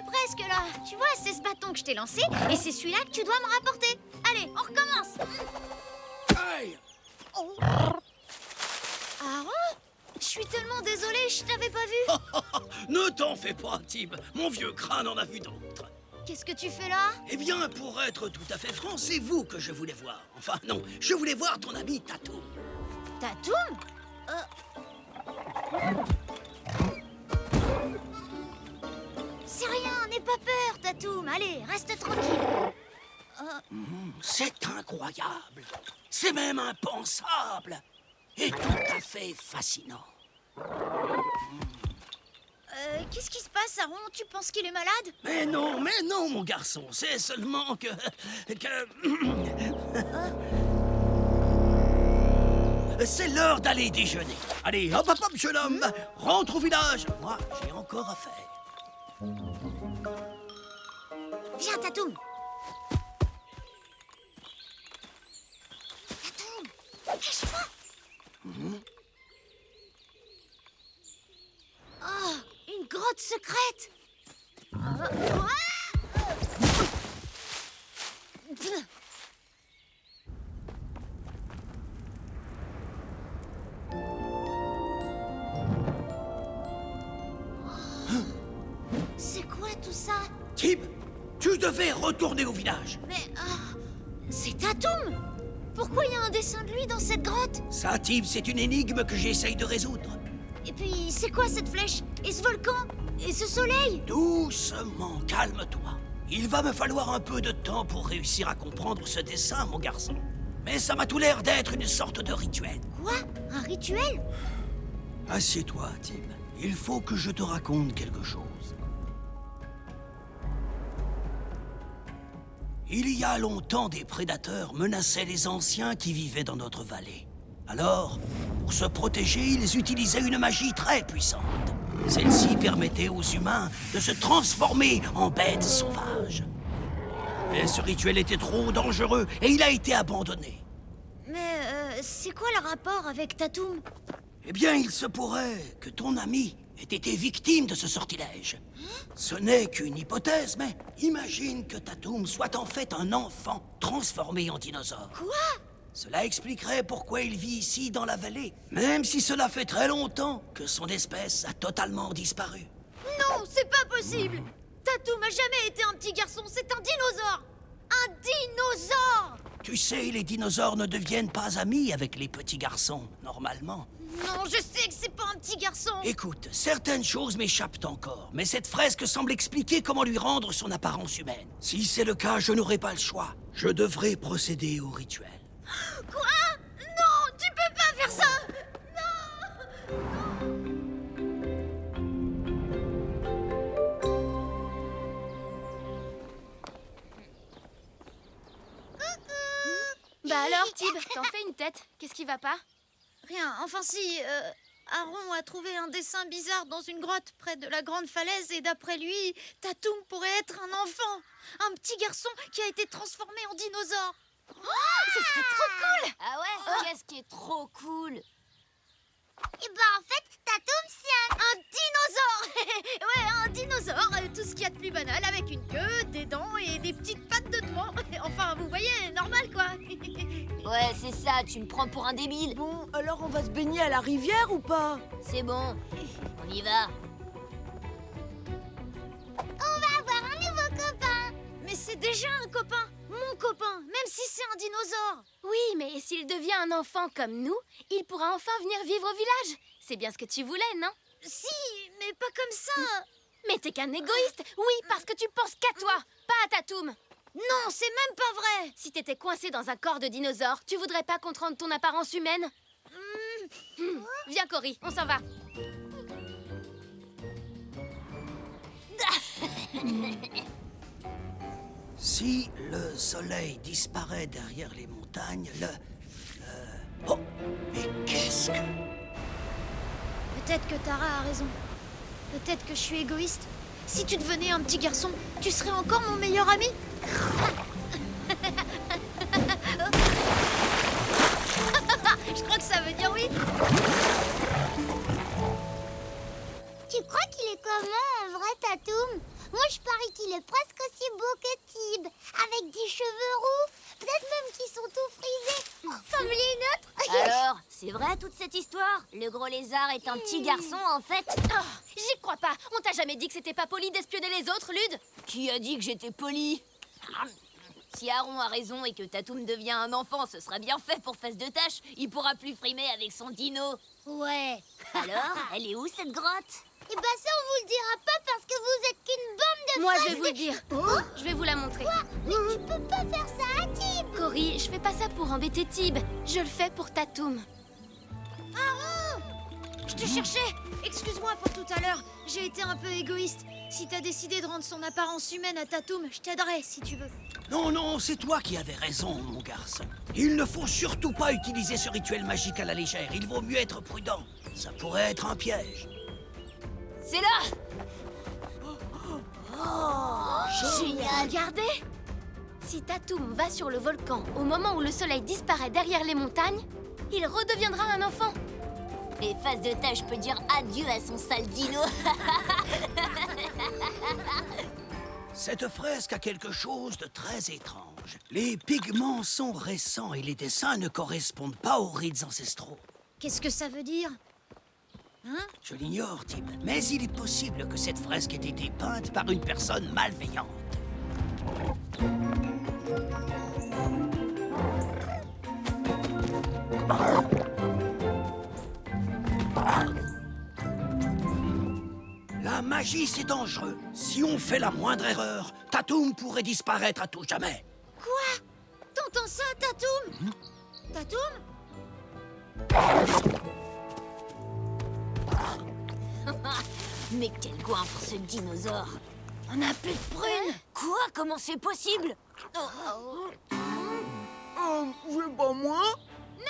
es presque là. Tu vois, c'est ce bâton que je t'ai lancé et c'est celui-là que tu dois me rapporter. Allez, on recommence. Aïe! Oh. Aaron, je suis tellement désolée, je t'avais pas vu. Ne t'en fais pas, Tim. Mon vieux crâne en a vu d'autres. Qu'est-ce que tu fais là? Eh bien, pour être tout à fait franc, c'est vous que je voulais voir. Enfin, non, je voulais voir ton ami Tatoum. Tatoum? C'est rien, n'aie pas peur, Tatoum. Allez, reste tranquille. C'est incroyable. C'est même impensable. Et tout à fait fascinant. Qu'est-ce qui se passe, Aaron? Tu penses qu'il est malade? Mais non, mon garçon. C'est seulement que... C'est l'heure d'aller déjeuner. Allez, hop, hop, hop, jeune homme. Rentre au village. Moi, j'ai encore à faire. Viens, Tatoum. Tatoum, lâche-moi. Oh, une grotte secrète. C'est quoi tout ça? Tim, tu devais retourner au village. Mais c'est Tatoum. Pourquoi il y a un dessin de lui dans cette grotte? Ça, Tim, c'est une énigme que j'essaye de résoudre. Et puis, c'est quoi cette flèche? Et ce volcan? Et ce soleil? Doucement, calme-toi. Il va me falloir un peu de temps pour réussir à comprendre ce dessin, mon garçon. Mais ça m'a tout l'air d'être une sorte de rituel. Quoi? Un rituel? Assieds-toi, Tim. Il faut que je te raconte quelque chose. Il y a longtemps, des prédateurs menaçaient les anciens qui vivaient dans notre vallée. Alors, pour se protéger, ils utilisaient une magie très puissante. Celle-ci permettait aux humains de se transformer en bêtes sauvages. Mais ce rituel était trop dangereux et il a été abandonné. Mais c'est quoi le rapport avec Tatoum? Eh bien, il se pourrait que ton ami ait été victime de ce sortilège. Ce n'est qu'une hypothèse, mais imagine que Tatoum soit en fait un enfant transformé en dinosaure. Quoi? Cela expliquerait pourquoi il vit ici dans la vallée, même si cela fait très longtemps que son espèce a totalement disparu. Non, c'est pas possible. Tatoum a jamais été un petit garçon, c'est un dinosaure. Un dinosaure! Tu sais, les dinosaures ne deviennent pas amis avec les petits garçons, normalement. Non, je sais que c'est pas un petit garçon. Écoute, certaines choses m'échappent encore, mais cette fresque semble expliquer comment lui rendre son apparence humaine. Si c'est le cas, je n'aurai pas le choix. Je devrais procéder au rituel. Quoi? Non, tu peux pas faire ça. Non. Bah alors, Tib, t'en fais une tête. Qu'est-ce qui va pas? Rien, enfin si, Aaron a trouvé un dessin bizarre dans une grotte près de la grande falaise et d'après lui, Tatoum pourrait être un enfant. Un petit garçon qui a été transformé en dinosaure. Ce serait trop cool! Ah ouais? Qu'est-ce qui est trop cool? Et bah en fait, Tatoum c'est un dinosaure. Ouais, un dinosaure, tout ce qu'il y a de plus banal avec une queue, des dents et des petites pattes de devant. Enfin, vous voyez, normal quoi. Ouais, c'est ça, tu me prends pour un débile. Bon, alors on va se baigner à la rivière ou pas? C'est bon, on y va. On va avoir un nouveau copain. Mais c'est déjà un copain, mon copain, même si c'est un dinosaure. Oui, mais s'il devient un enfant comme nous, il pourra enfin venir vivre au village. C'est bien ce que tu voulais, non? Si, mais pas comme ça. Mais t'es qu'un égoïste. Oui, parce que tu penses qu'à toi, pas à Tatoum. Non, c'est même pas vrai. Si t'étais coincé dans un corps de dinosaure, tu voudrais pas qu'on te rende ton apparence humaine? Viens, Cory, on s'en va. Si le soleil disparaît derrière les montagnes, Oh, mais qu'est-ce que... Peut-être que Tara a raison. Peut-être que je suis égoïste. Si tu devenais un petit garçon, tu serais encore mon meilleur ami. Je crois que ça veut dire oui. Tu crois qu'il est comment en vrai, Tatoum? Moi, je parie qu'il est presque aussi beau que Tib, avec des cheveux roux, peut-être même qu'ils sont tout frisés, comme les nôtres. Alors, c'est vrai toute cette histoire? Le gros lézard est un petit garçon en fait? Oh, j'y crois pas. On t'a jamais dit que c'était pas poli d'espionner les autres, Lude? Qui a dit que j'étais poli? Si Aaron a raison et que Tatoum devient un enfant, ce sera bien fait pour Face de Tâche. Il pourra plus frimer avec son dino. Ouais. Alors, elle est où cette grotte? Et bah ça, on vous le dira pas parce que vous êtes qu'une bande de Moi, je fraises vais vous le dire. Je vais vous la montrer. Mais tu peux pas faire ça à Tib. Cory, je fais pas ça pour embêter Tib. Je le fais pour Tatoum. Je te cherchais. Excuse-moi pour tout à l'heure. J'ai été un peu égoïste. Si t'as décidé de rendre son apparence humaine à Tatoum, je t'aiderai si tu veux. Non, non, c'est toi qui avais raison, mon garçon. Il ne faut surtout pas utiliser ce rituel magique à la légère. Il vaut mieux être prudent. Ça pourrait être un piège. C'est là! Génial! Regardez! Si Tatoum va sur le volcan au moment où le soleil disparaît derrière les montagnes, il redeviendra un enfant. Et Face de Tâche peut dire adieu à son sale dino. Cette fresque a quelque chose de très étrange. Les pigments sont récents et les dessins ne correspondent pas aux rites ancestraux. Qu'est-ce que ça veut dire? Hein? Je l'ignore, Tib, mais il est possible que cette fresque ait été peinte par une personne malveillante. La magie, c'est dangereux. Si on fait la moindre erreur, Tatoum pourrait disparaître à tout jamais. Quoi? T'entends ça, Tatoum? Tatoum? Mais quel goinfre ce dinosaure! On n'a plus de prunes. Quoi? Comment c'est possible? C'est pas moi.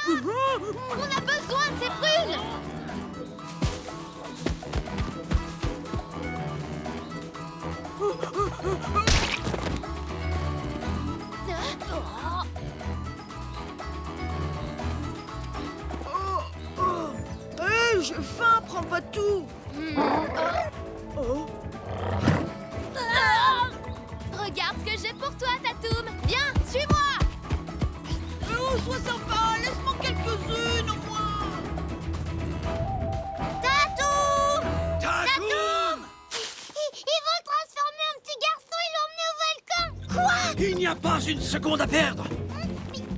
On a besoin de ces prunes. Hé, j'ai faim, prends pas tout. Oh. Regarde ce que j'ai pour toi, Tatoum. Viens, suis-moi. Oh, sois sympa, laisse-moi quelques-unes au moins. Tatoum! Tatoum! Ils vont le transformer en petit garçon et l'emmener au volcan. Quoi? Il n'y a pas une seconde à perdre.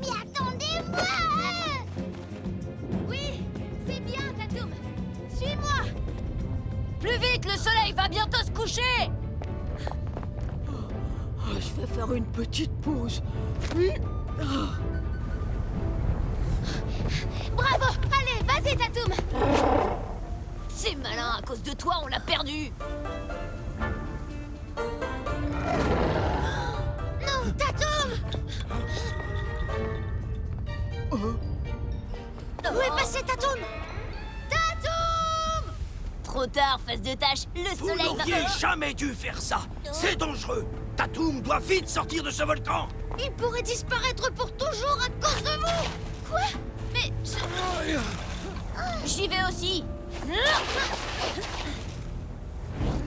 Mais attendez-moi. Oui, c'est bien, Tatoum. Suis-moi. Plus vite, le soleil va bientôt se coucher! Je vais faire une petite pause. Oui. Bravo. Allez, vas-y, Tatoum. C'est malin, à cause de toi, on l'a perdu! Non, Tatoum! Où est passé Tatoum? Tatoum! Trop tard, Face de Tâche, le Vous soleil n'auriez va... jamais dû faire ça. C'est dangereux. Tatoum doit vite sortir de ce volcan. Il pourrait disparaître pour toujours à cause de vous! Quoi? Mais J'y vais aussi!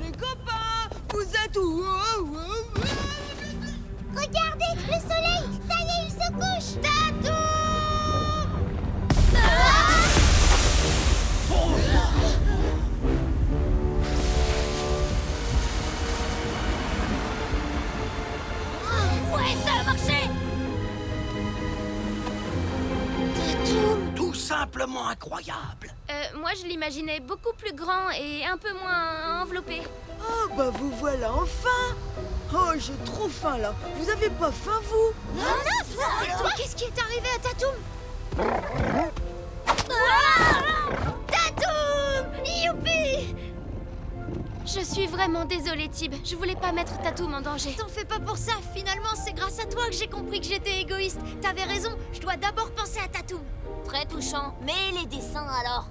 Les copains, vous êtes où? Regardez, le soleil. Ça y est, il se couche. Tatoum! Ouais, ça a marché! Tout simplement incroyable. moi, je l'imaginais beaucoup plus grand et un peu moins enveloppé. Ah, bah vous voilà enfin. Oh, j'ai trop faim là. Vous avez pas faim, vous? C'est toi? Qu'est-ce qui est arrivé à Tatoum? Tatoum! Youpi! Je suis vraiment désolée, Tib. Je voulais pas mettre Tatoum en danger. T'en fais pas pour ça. Finalement, c'est grâce à toi que j'ai compris que j'étais égoïste. T'avais raison. Je dois d'abord penser à Tatoum. Très touchant. Mais les dessins, alors?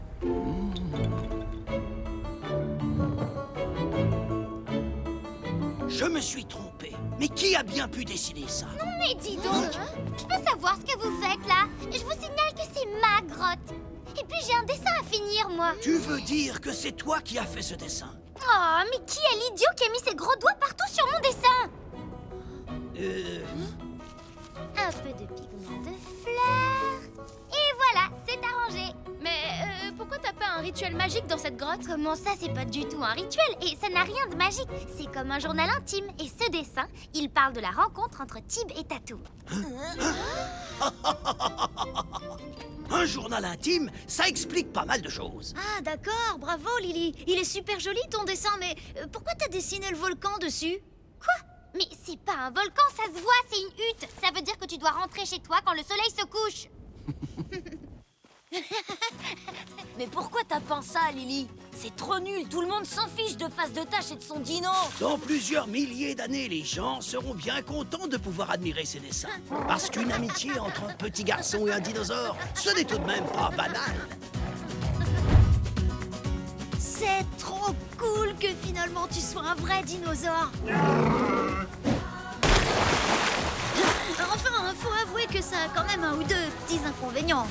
Je me suis trompé. Mais qui a bien pu dessiner ça? Mais dis donc, je peux savoir ce que vous faites là? Je vous signale que c'est ma grotte. Et puis j'ai un dessin à finir, moi. Tu veux dire que c'est toi qui as fait ce dessin? Oh, mais qui est l'idiot qui a mis ses gros doigts partout Un peu de pigment de fleurs. Et voilà, c'est arrangé. Mais pourquoi t'as pas un rituel magique dans cette grotte? Comment ça, c'est pas du tout un rituel et ça n'a rien de magique. C'est comme un journal intime. Et ce dessin, il parle de la rencontre entre Tib et Tatoum. Un journal intime, ça explique pas mal de choses. Ah, d'accord, bravo Lily. Il est super joli ton dessin, mais pourquoi t'as dessiné le volcan dessus? Quoi? Mais c'est pas un volcan, ça se voit, c'est une hutte. Ça veut dire que tu dois rentrer chez toi quand le soleil se couche. Mais pourquoi t'as peint ça, Lily? C'est trop nul, tout le monde s'en fiche de Face de Tâche et de son dino. Dans plusieurs milliers d'années, les gens seront bien contents de pouvoir admirer ces dessins. Parce qu'une amitié entre un petit garçon et un dinosaure, ce n'est tout de même pas banal. C'est trop cool que finalement tu sois un vrai dinosaure. Enfin, faut avouer que ça a quand même un ou deux petits inconvénients.